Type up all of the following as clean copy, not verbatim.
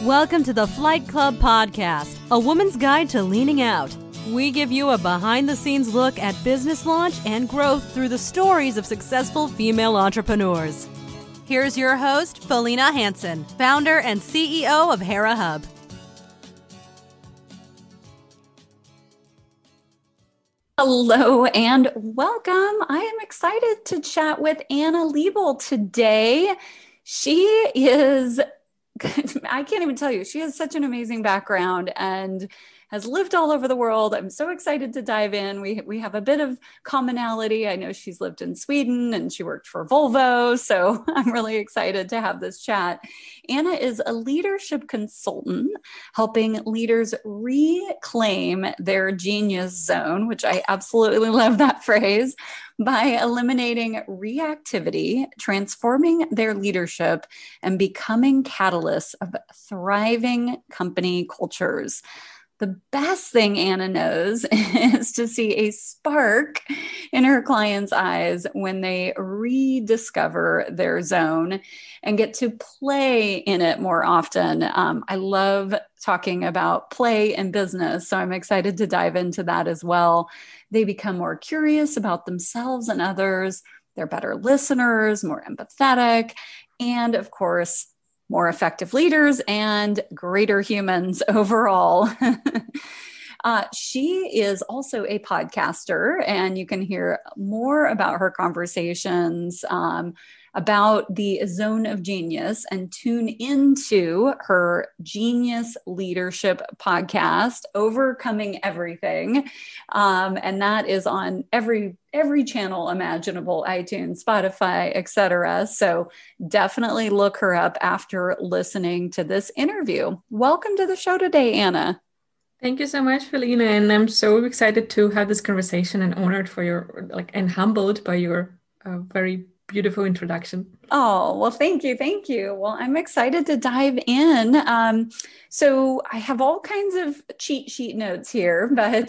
Welcome to the Flight Club Podcast, a woman's guide to leaning out. We give you a behind-the-scenes look at business launch and growth through the stories of successful female entrepreneurs. Here's your host, Felina Hansen, founder and CEO of Hera Hub. Hello and welcome. I am excited to chat with Anna Liebel today. She is, I can't even tell you, she has such an amazing background and has lived all over the world. I'm so excited to dive in. We have a bit of commonality. I know she's lived in Sweden and she worked for Volvo, so I'm really excited to have this chat. Anna is a leadership consultant helping leaders reclaim their genius zone, which I absolutely love that phrase, by eliminating reactivity, transforming their leadership, and becoming catalysts of thriving company cultures. The best thing Anna knows is to see a spark in her clients' eyes when they rediscover their zone and get to play in it more often. I love talking about play in business, so I'm excited to dive into that as well. They become more curious about themselves and others. They're better listeners, more empathetic, and of course, more effective leaders and greater humans overall. She is also a podcaster, and you can hear more about her conversations about the zone of genius and tune into her Genius Leadership podcast, Overcoming Everything. And that is on every channel imaginable, iTunes, Spotify, etc. So definitely look her up after listening to this interview. Welcome to the show today, Anna. Thank you so much, Felina. And I'm so excited to have this conversation and honored for your, and humbled by your very beautiful introduction. Oh, well, thank you. Thank you. Well, I'm excited to dive in. So I have all kinds of cheat sheet notes here, but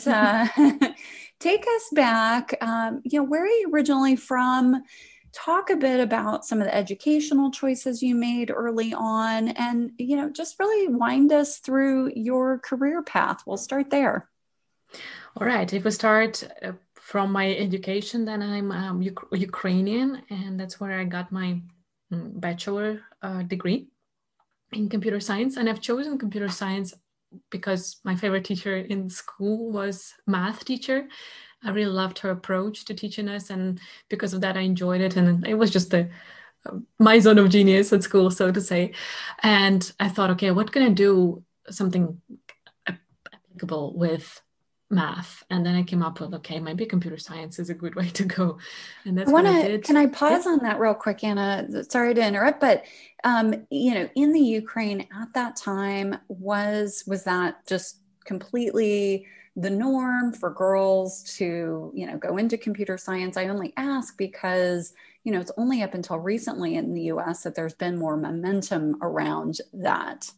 take us back. Where are you originally from? Talk a bit about some of the educational choices you made early on and, just really wind us through your career path. We'll start there. All right. If we start from my education, then I'm Ukrainian, and that's where I got my bachelor degree in computer science. And I've chosen computer science because my favorite teacher in school was math teacher. I really loved her approach to teaching us, and because of that, I enjoyed it. And it was just my zone of genius at school, so to say. And I thought, okay, what can I do something applicable with math? And then I came up with, okay, maybe computer science is a good way to go. And that's what I did. Can I pause on that real quick, Anna? Sorry to interrupt, but in the Ukraine at that time, was that just completely the norm for girls to, go into computer science? I only ask because, it's only up until recently in the US that there's been more momentum around that.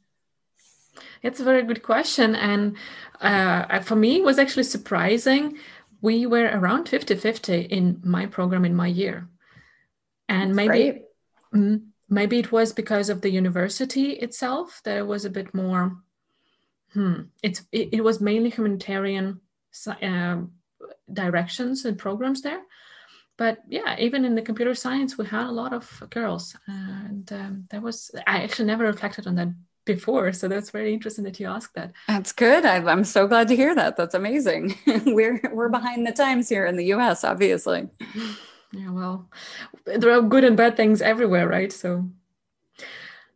It's a very good question. And for me, it was actually surprising. We were around 50-50 in my program in my year. And maybe it was because of the university itself that it was a bit more, it was mainly humanitarian directions and programs there. But yeah, even in the computer science, we had a lot of girls. And I actually never reflected on that before, so that's very interesting that you asked that. That's good. I'm so glad to hear that. That's amazing. We're behind the times here in the US, obviously. Yeah, well, there are good and bad things everywhere, right? So,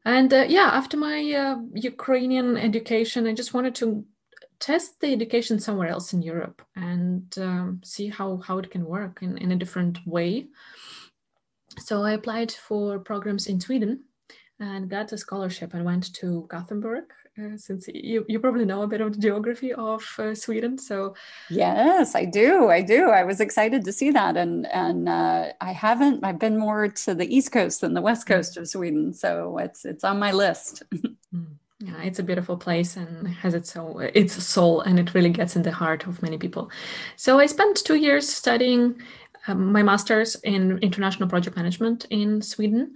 and after my Ukrainian education, I just wanted to test the education somewhere else in Europe and see how it can work in a different way. So I applied for programs in Sweden and got a scholarship and went to Gothenburg, since you probably know a bit of the geography of Sweden. So yes, I do. I was excited to see that. And I've been more to the East Coast than the West Coast of Sweden. So it's on my list. Yeah, it's a beautiful place and has its soul, and it really gets in the heart of many people. So I spent 2 years studying my master's in international project management in Sweden.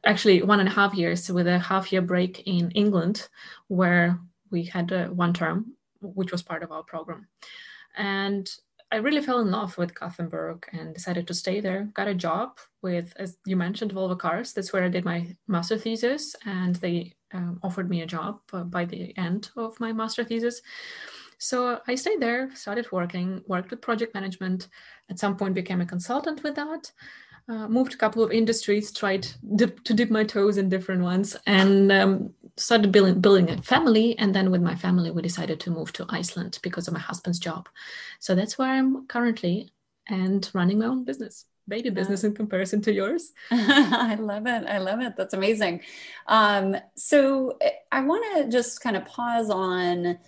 Actually 1.5 years with a half-year break in England, where we had one term, which was part of our program. And I really fell in love with Gothenburg and decided to stay there. Got a job with, as you mentioned, Volvo Cars. That's where I did my master thesis, and they offered me a job by the end of my master thesis. So I stayed there, started working, worked with project management. At some point became a consultant with that. Moved a couple of industries, tried to dip my toes in different ones, and started building a family. And then with my family, we decided to move to Iceland because of my husband's job. So that's where I'm currently and running my own business. Baby business in comparison to yours. I love it. I love it. That's amazing. So I want to just kind of pause on,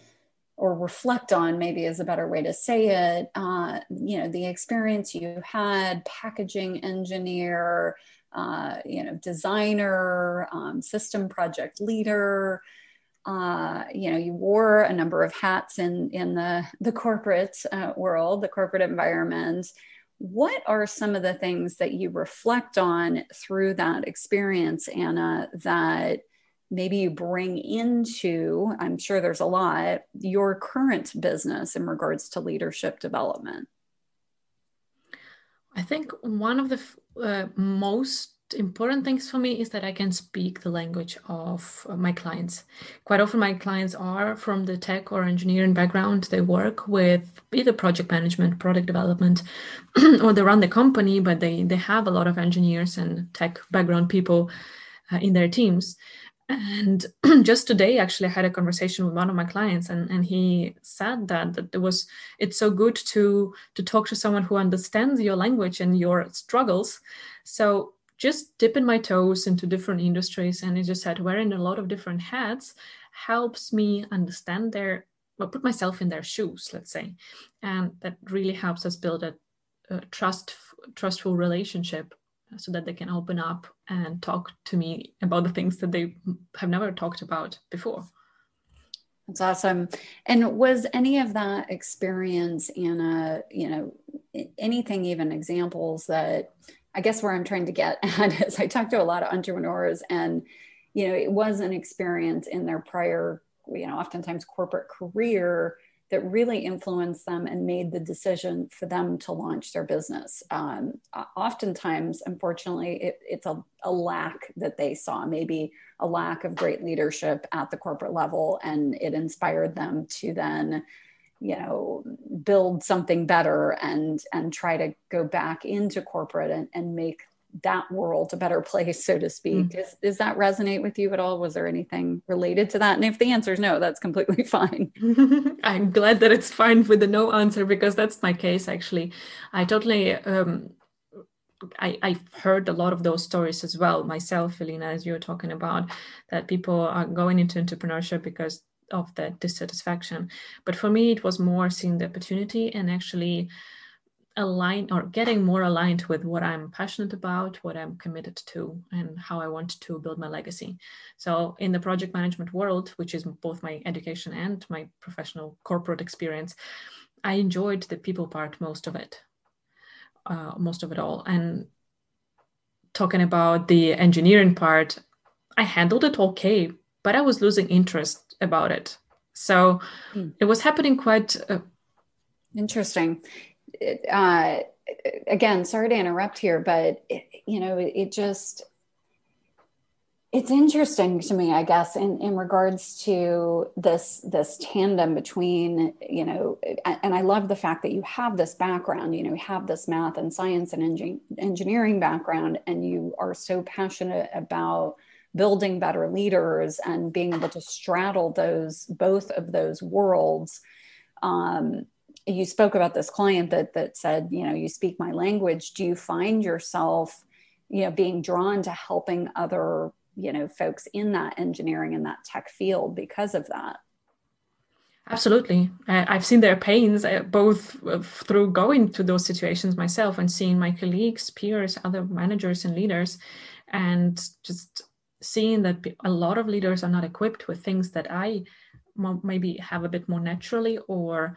or reflect on, maybe is a better way to say it, the experience you had, packaging engineer, designer, system project leader. You wore a number of hats in the corporate world, the corporate environment. What are some of the things that you reflect on through that experience, Anna, that maybe you bring into, I'm sure there's a lot, your current business in regards to leadership development? I think one of the most important things for me is that I can speak the language of my clients. Quite often my clients are from the tech or engineering background. They work with either project management, product development, or they run the company, but they have a lot of engineers and tech background people in their teams. And just today, actually, I had a conversation with one of my clients, and he said that it's so good to talk to someone who understands your language and your struggles. So just dipping my toes into different industries, and he just said wearing a lot of different hats helps me understand put myself in their shoes, let's say, and that really helps us build a trustful relationship, so that they can open up and talk to me about the things that they have never talked about before. That's awesome. And was any of that experience, Anna, anything, even examples that, I guess where I'm trying to get at is I talk to a lot of entrepreneurs, and, it was an experience in their prior, oftentimes corporate career that really influenced them and made the decision for them to launch their business. Oftentimes, unfortunately, it's a lack that they saw, maybe a lack of great leadership at the corporate level, and it inspired them to then, build something better and try to go back into corporate and make that world a better place, so to speak. Does that resonate with you at all? Was there anything related to that? And if the answer is no, that's completely fine. I'm glad that it's fine with the no answer, because that's my case, actually. I totally, I've heard a lot of those stories as well myself, Elena, as you're talking about, that people are going into entrepreneurship because of that dissatisfaction. But for me, it was more seeing the opportunity and actually getting more aligned with what I'm passionate about, what I'm committed to, and how I want to build my legacy. So in the project management world, which is both my education and my professional corporate experience, I enjoyed the people part most of it all. And talking about the engineering part, I handled it okay, but I was losing interest about it. So it was happening quite interesting. Again, sorry to interrupt here, but it's interesting to me, I guess, in regards to this tandem between, and I love the fact that you have this background, you have this math and science and engineering background, and you are so passionate about building better leaders and being able to straddle both of those worlds. You spoke about this client that said, you speak my language. Do you find yourself, being drawn to helping other, folks in that engineering and that tech field because of that? Absolutely. I've seen their pains, both through going to those situations myself and seeing my colleagues, peers, other managers and leaders, and just seeing that a lot of leaders are not equipped with things that I maybe have a bit more naturally, or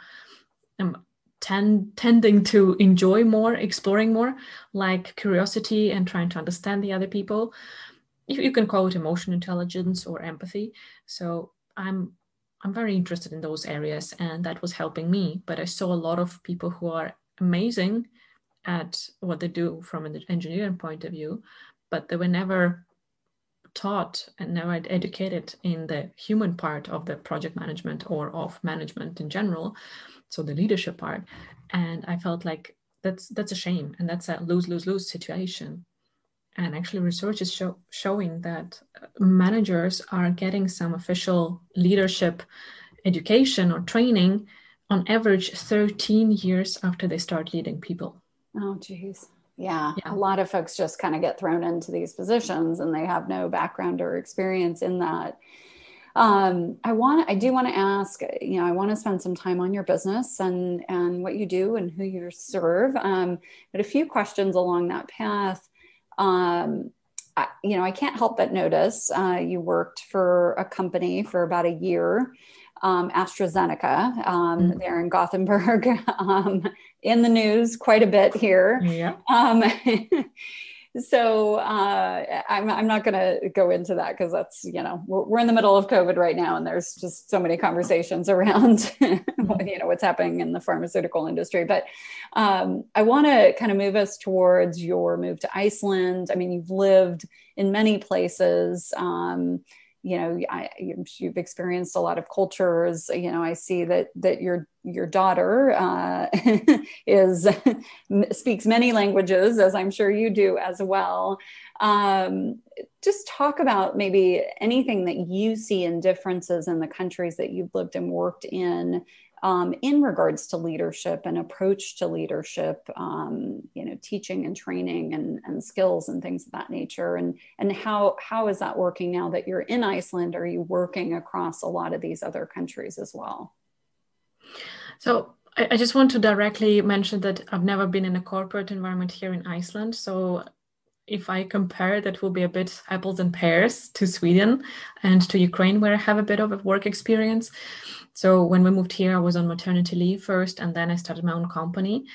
tending to enjoy more, exploring more, like curiosity and trying to understand the other people. You can call it emotional intelligence or empathy. So I'm very interested in those areas, and that was helping me. But I saw a lot of people who are amazing at what they do from an engineering point of view, but they were never taught and never educated in the human part of the project management or of management in general, so the leadership part. And I felt like that's a shame, and that's a lose-lose-lose situation. And actually research is showing that managers are getting some official leadership education or training on average 13 years after they start leading people. Oh, geez. Yeah. A lot of folks just kind of get thrown into these positions and they have no background or experience in that. I do want to ask, I want to spend some time on your business and what you do and who you serve. But a few questions along that path. I can't help but notice you worked for a company for about a year, AstraZeneca, there in Gothenburg, in the news quite a bit here. Yeah. So I'm not going to go into that because that's, we're in the middle of COVID right now, and there's just so many conversations around, what's happening in the pharmaceutical industry. But I want to kind of move us towards your move to Iceland. I mean, you've lived in many places. You've experienced a lot of cultures. I see that your daughter speaks many languages, as I'm sure you do as well. Just talk about maybe anything that you see in differences in the countries that you've lived and worked in regards to leadership and approach to leadership, teaching and training and skills and things of that nature. And how is that working now that you're in Iceland? Are you working across a lot of these other countries as well? So I just want to directly mention that I've never been in a corporate environment here in Iceland. So if I compare, that will be a bit apples and pears to Sweden and to Ukraine, where I have a bit of a work experience. So when we moved here, I was on maternity leave first, and then I started my own company.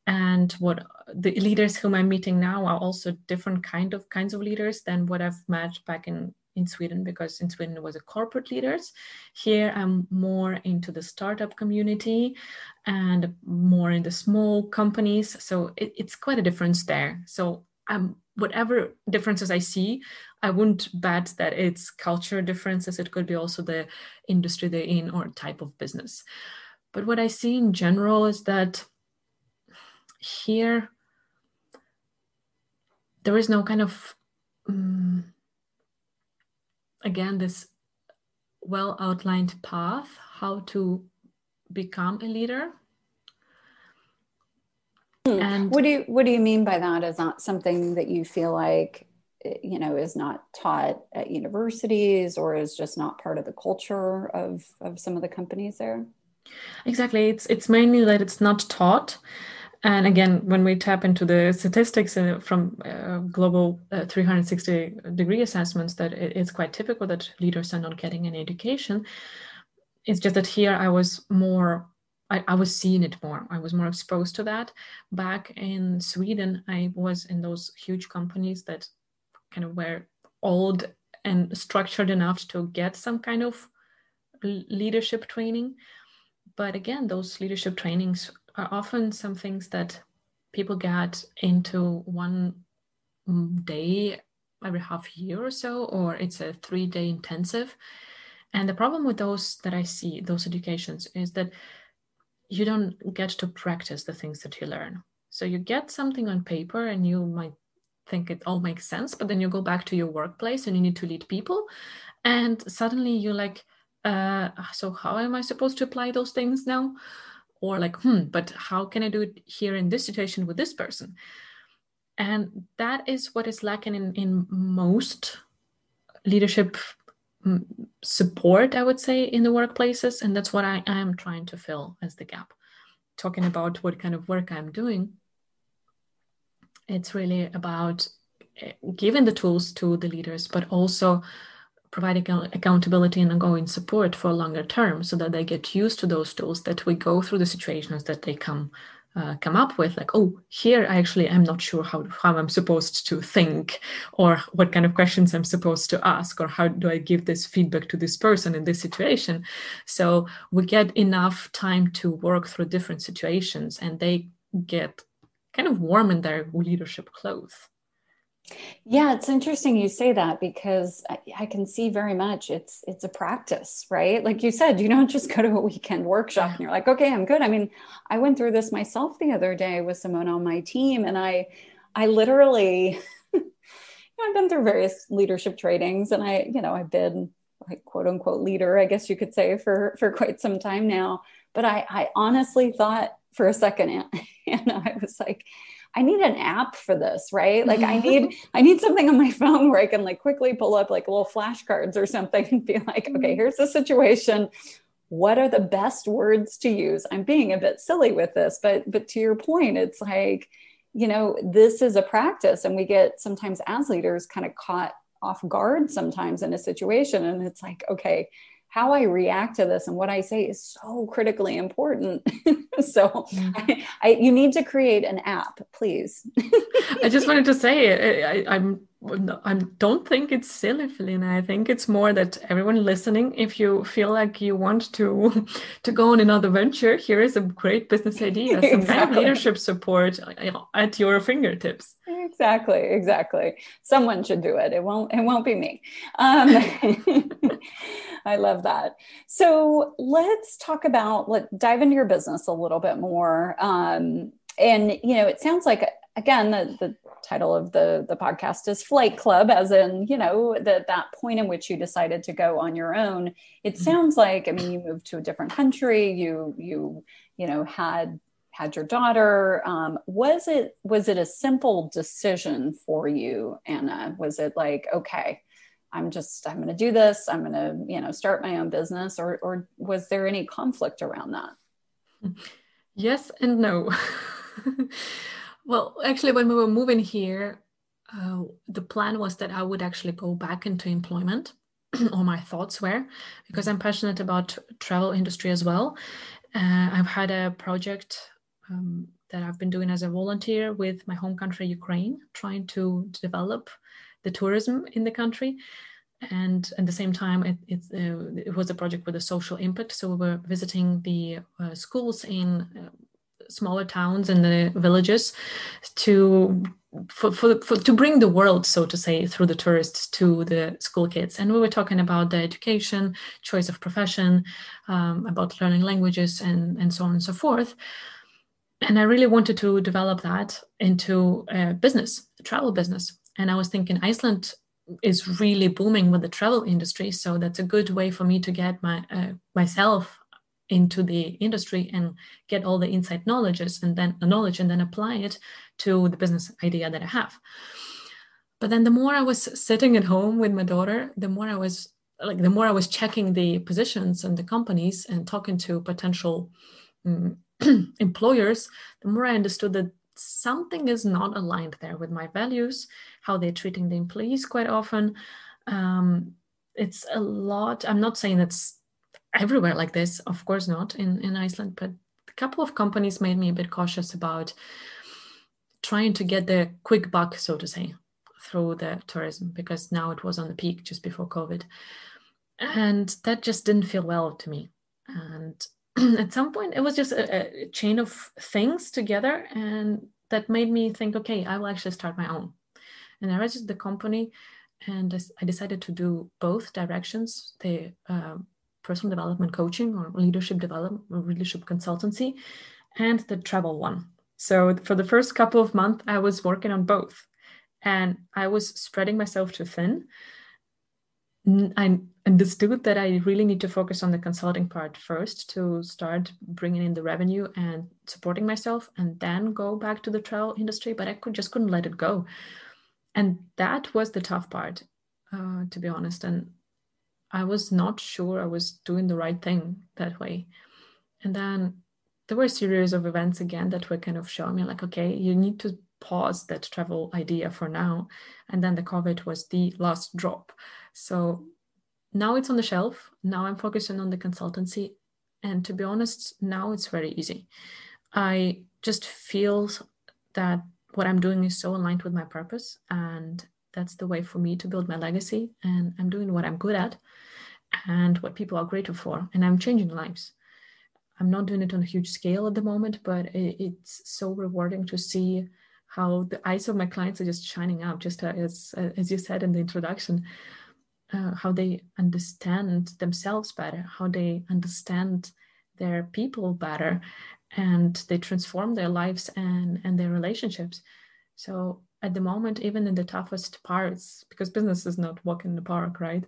And what the leaders whom I'm meeting now are also different kinds of leaders than what I've met back in Sweden, because in Sweden it was a corporate leaders. Here I'm more into the startup community and more in the small companies. So it's quite a difference there. So whatever differences I see, I wouldn't bet that it's culture differences. It could be also the industry they're in or type of business. But what I see in general is that here there is no kind of, again, this well-outlined path how to become a leader. And what do you mean by that? Is that something that you feel like, is not taught at universities or is just not part of the culture of some of the companies there? Exactly. It's mainly that it's not taught. And again, when we tap into the statistics from global 360-degree assessments, that it's quite typical that leaders are not getting any education. It's just that here I was seeing it more. I was more exposed to that. Back in Sweden, I was in those huge companies that kind of were old and structured enough to get some kind of leadership training. But again, those leadership trainings are often some things that people get into one day every half year or so, or it's a 3-day intensive. And the problem with those that I see, those educations, is that you don't get to practice the things that you learn. So you get something on paper and you might think it all makes sense, but then you go back to your workplace and you need to lead people. And suddenly you're like, so how am I supposed to apply those things now? Or like, but how can I do it here in this situation with this person? And that is what is lacking in most leadership support, I would say, in the workplaces. And that's what I am trying to fill as the gap. Talking about what kind of work I'm doing, it's really about giving the tools to the leaders, but also provide accountability and ongoing support for a longer term, so that they get used to those tools, that we go through the situations that they come up with, like, oh, here I actually am not sure how I'm supposed to think, or what kind of questions I'm supposed to ask, or how do I give this feedback to this person in this situation. So we get enough time to work through different situations, and they get kind of warm in their leadership clothes. Yeah, it's interesting you say that, because I can see very much it's a practice, right? Like you said, you don't just go to a weekend workshop and you're like, okay, I'm good. I mean, I went through this myself the other day with someone on my team, and I literally, I've been through various leadership trainings, and I've been like quote unquote leader, I guess you could say, for quite some time now. But I honestly thought for a second, and I was like, I need an app for this, right? Like I need something on my phone where I can like quickly pull up like little flashcards or something and be like, okay, here's the situation. What are the best words to use? I'm being a bit silly with this, but to your point, it's like, this is a practice, and we get sometimes as leaders kind of caught off guard sometimes in a situation. And it's like, okay, how I react to this and what I say is so critically important. So you need to create an app, please. I just wanted to say, I don't think it's silly, Felina. I think it's more that everyone listening, if you feel like you want to go on another venture, here is a great business idea, some kind of leadership support at your fingertips. Exactly. Someone should do it. It won't be me. I love that. So let's dive into your business a little bit more. And, it sounds like, again, the title of the podcast is Flight Club, as in, that point in which you decided to go on your own. It sounds like, I mean, you moved to a different country, you had your daughter. Was it a simple decision for you, Anna? Was it like, okay, I'm going to do this, I'm going to, start my own business, or was there any conflict around that? Yes and no. Well, actually, when we were moving here, the plan was that I would actually go back into employment, or my thoughts were, because I'm passionate about travel industry as well. I've had a project that I've been doing as a volunteer with my home country, Ukraine, trying to develop the tourism in the country. And at the same time, it was a project with a social impact. So we were visiting the schools in smaller towns and the villages to bring the world, so to say, through the tourists to the school kids. And we were talking about the education, choice of profession, about learning languages, and so on and so forth. And I really wanted to develop that into a business, a travel business. And I was thinking Iceland is really booming with the travel industry. So that's a good way for me to get myself into the industry and get all the inside knowledge and then apply it to the business idea that I have. But then the more I was sitting at home with my daughter, the more I was checking the positions and the companies and talking to potential employers, the more I understood that something is not aligned there with my values, how they're treating the employees quite often. It's a lot. I'm not saying it's everywhere like this, of course not in Iceland, but a couple of companies made me a bit cautious about trying to get the quick buck, so to say, through the tourism, because now it was on the peak just before COVID. And that just didn't feel well to me. And at some point, it was just a chain of things together, and that made me think, okay, I will actually start my own. And I registered the company, and I decided to do both directions, the personal development coaching or leadership development or leadership consultancy, and the travel one. So for the first couple of months, I was working on both, and I was spreading myself too thin. I understood that I really need to focus on the consulting part first to start bringing in the revenue and supporting myself, and then go back to the travel industry, but I couldn't let it go. And that was the tough part, to be honest. And I was not sure I was doing the right thing that way. And then there were a series of events again that were kind of showing me like, okay, you need to pause that travel idea for now. And then the COVID was the last drop. So now it's on the shelf. Now I'm focusing on the consultancy. And to be honest, now it's very easy. I just feel that what I'm doing is so aligned with my purpose, and that's the way for me to build my legacy. And I'm doing what I'm good at and what people are grateful for, and I'm changing lives. I'm not doing it on a huge scale at the moment, but it's so rewarding to see how the eyes of my clients are just shining up, just as you said in the introduction, how they understand themselves better, how they understand their people better, and they transform their lives and their relationships. So at the moment, even in the toughest parts, because business is not walk in the park, right?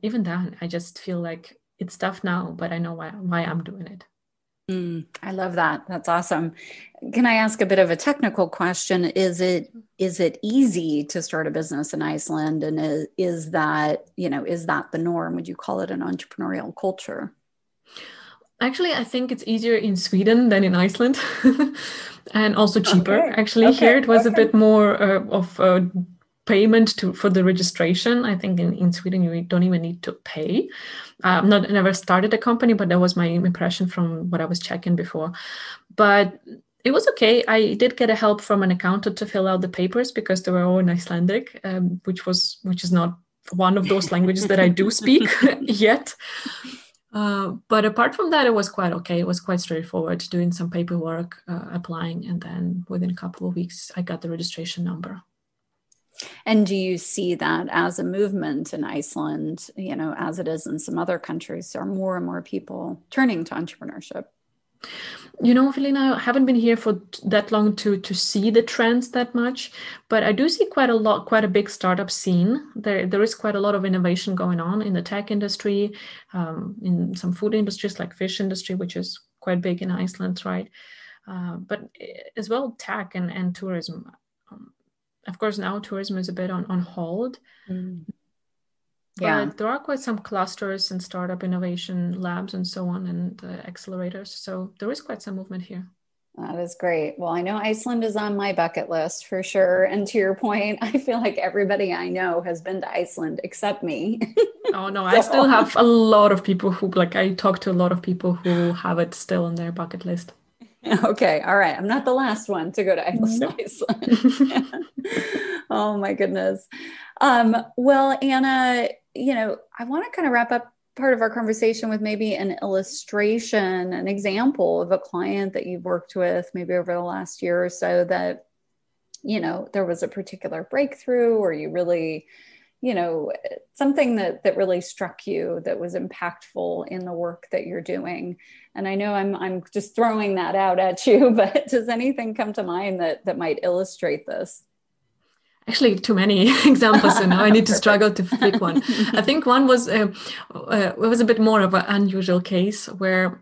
Even then, I just feel like it's tough now, but I know why I'm doing it. I love that. That's awesome. Can I ask a bit of a technical question? Is it easy to start a business in Iceland? And is that the norm? Would you call it an entrepreneurial culture? Actually, I think it's easier in Sweden than in Iceland, and also cheaper. Okay. Actually, here it was a bit more of payment for the registration. I think in Sweden you don't even need to pay. Never started a company, but that was my impression from what I was checking before. But it was okay. I did get a help from an accountant to fill out the papers because they were all in Icelandic, which is not one of those languages that I do speak yet. But apart from that, it was quite okay. It was quite straightforward, doing some paperwork, applying, and then within a couple of weeks, I got the registration number. And do you see that as a movement in Iceland, as it is in some other countries? Are more and more people turning to entrepreneurship? Felina, I haven't been here for that long to see the trends that much, but I do see quite a big startup scene. There is quite a lot of innovation going on in the tech industry, in some food industries like fish industry, which is quite big in Iceland, right? But as well, tech and tourism. Of course, now tourism is a bit on hold. Yeah. But there are quite some clusters and startup innovation labs and so on, and accelerators. So there is quite some movement here. That is great. Well, I know Iceland is on my bucket list for sure. And to your point, I feel like everybody I know has been to Iceland except me. Oh, no, I still have a lot of people I talk to a lot of people who have it still on their bucket list. Okay. All right. I'm not the last one to go to Iceland. Oh my goodness. Well, Anna, I want to kind of wrap up part of our conversation with maybe an illustration, an example of a client that you've worked with maybe over the last year or so that, there was a particular breakthrough, or you really, something that really struck you that was impactful in the work that you're doing. And I know I'm just throwing that out at you, but does anything come to mind that might illustrate this? Actually, too many examples, so now I need to struggle to pick one. I think one was it was a bit more of an unusual case where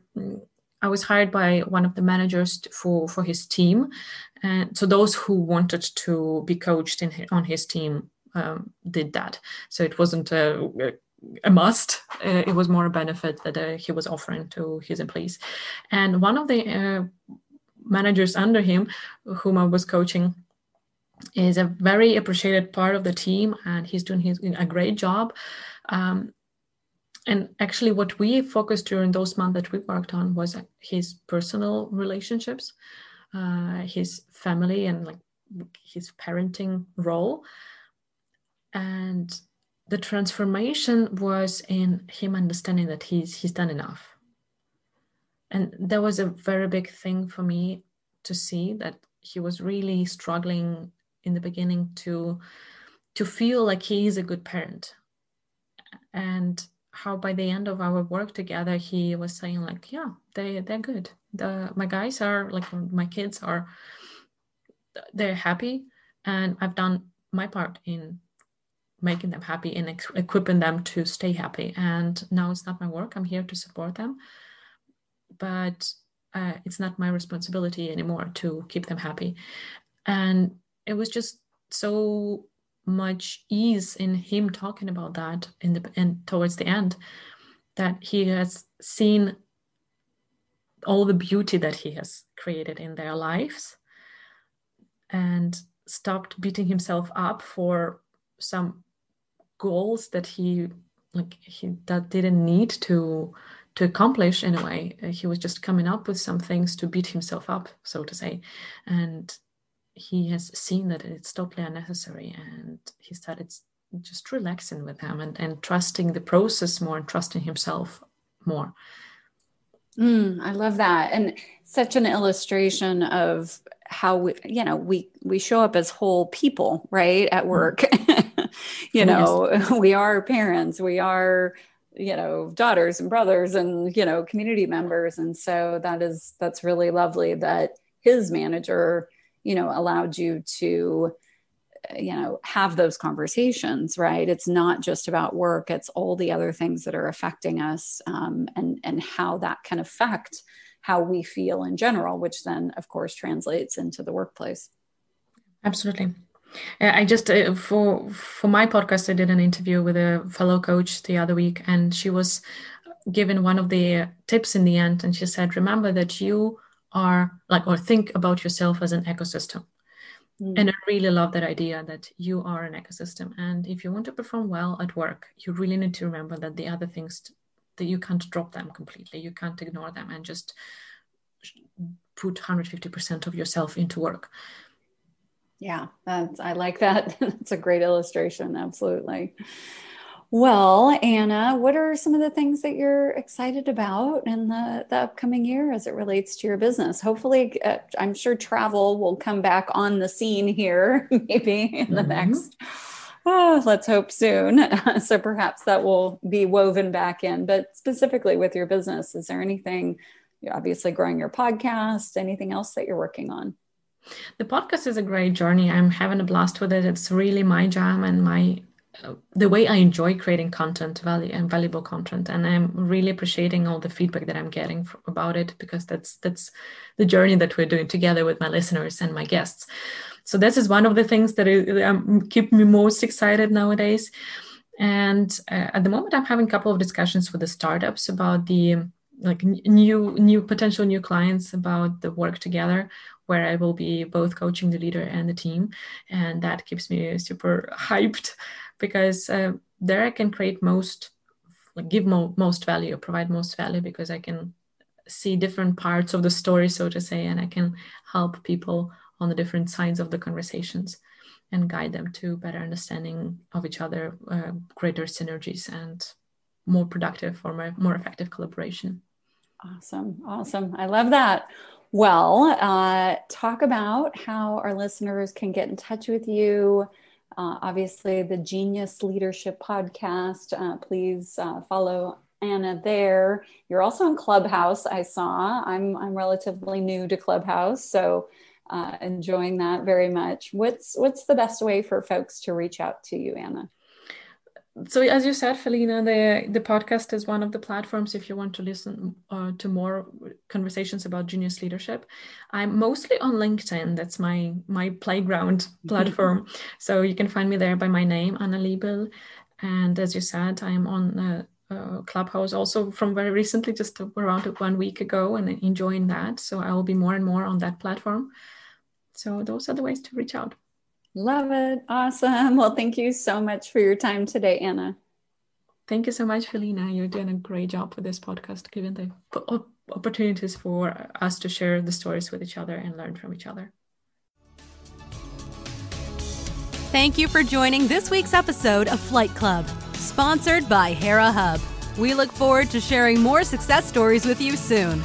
I was hired by one of the managers for his team, and so those who wanted to be coached on his team did that. So it wasn't a must. It was more a benefit that he was offering to his employees. And one of the managers under him, whom I was coaching, is a very appreciated part of the team, and he's doing a great job. And actually what we focused during those months that we worked on was his personal relationships, his family, and his parenting role. And the transformation was in him understanding that he's done enough. And that was a very big thing for me to see, that he was really struggling in the beginning to feel like he is a good parent, and how by the end of our work together he was saying they're good. My guys are my kids are, they're happy, and I've done my part in making them happy and equipping them to stay happy, and now it's not my work. I'm here to support them, but it's not my responsibility anymore to keep them happy. And it was just so much ease in him talking about that and towards the end, that he has seen all the beauty that he has created in their lives and stopped beating himself up for some goals that he that didn't need to accomplish in a way. He was just coming up with some things to beat himself up, so to say. And he has seen that it's totally unnecessary. And he started just relaxing with him and trusting the process more and trusting himself more. I love that. And such an illustration of how we show up as whole people, right? At work. Yes. We are parents, we are, daughters and brothers and, community members. And so that's really lovely that his manager, allowed you to, have those conversations, right? It's not just about work, it's all the other things that are affecting us, and how that can affect how we feel in general, which then of course translates into the workplace. Absolutely. I just, for my podcast, I did an interview with a fellow coach the other week, and she was given one of the tips in the end. And she said, remember that you are or think about yourself as an ecosystem. And I really love that idea that you are an ecosystem. And if you want to perform well at work, you really need to remember that the other things, that you can't drop them completely. You can't ignore them and just put 150% of yourself into work. Yeah, I like that. That's a great illustration. Absolutely. Well, Anna, what are some of the things that you're excited about in the upcoming year as it relates to your business? Hopefully, I'm sure travel will come back on the scene here, maybe in the next, let's hope soon. So perhaps that will be woven back in. But specifically with your business, is there anything, you're obviously growing your podcast, anything else that you're working on? The podcast is a great journey. I'm having a blast with it. It's really my jam and the way I enjoy creating content, valuable content. And I'm really appreciating all the feedback that I'm getting about it, because that's the journey that we're doing together with my listeners and my guests. So this is one of the things that keep me most excited nowadays. And at the moment, I'm having a couple of discussions with the startups about the new potential new clients about the work together, where I will be both coaching the leader and the team. And that keeps me super hyped, because there I can create give most value, provide most value, because I can see different parts of the story, so to say, and I can help people on the different sides of the conversations and guide them to better understanding of each other, greater synergies, and more productive or more effective collaboration. Awesome. I love that. Well, talk about how our listeners can get in touch with you. Obviously, the Genius Leadership Podcast. Please follow Anna there. You're also in Clubhouse, I saw. I'm relatively new to Clubhouse, so enjoying that very much. What's the best way for folks to reach out to you, Anna? So as you said, Felina, the podcast is one of the platforms if you want to listen to more conversations about genius leadership. I'm mostly on LinkedIn. That's my playground platform. So you can find me there by my name, Anna Liebel. And as you said, I'm on Clubhouse also from very recently, just around 1 week ago, and enjoying that. So I will be more and more on that platform. So those are the ways to reach out. Love it. Awesome. Well, thank you so much for your time today, Anna. Thank you so much, Felina. You're doing a great job with this podcast, giving the opportunities for us to share the stories with each other and learn from each other. Thank you for joining this week's episode of Flight Club, sponsored by Hera Hub. We look forward to sharing more success stories with you soon.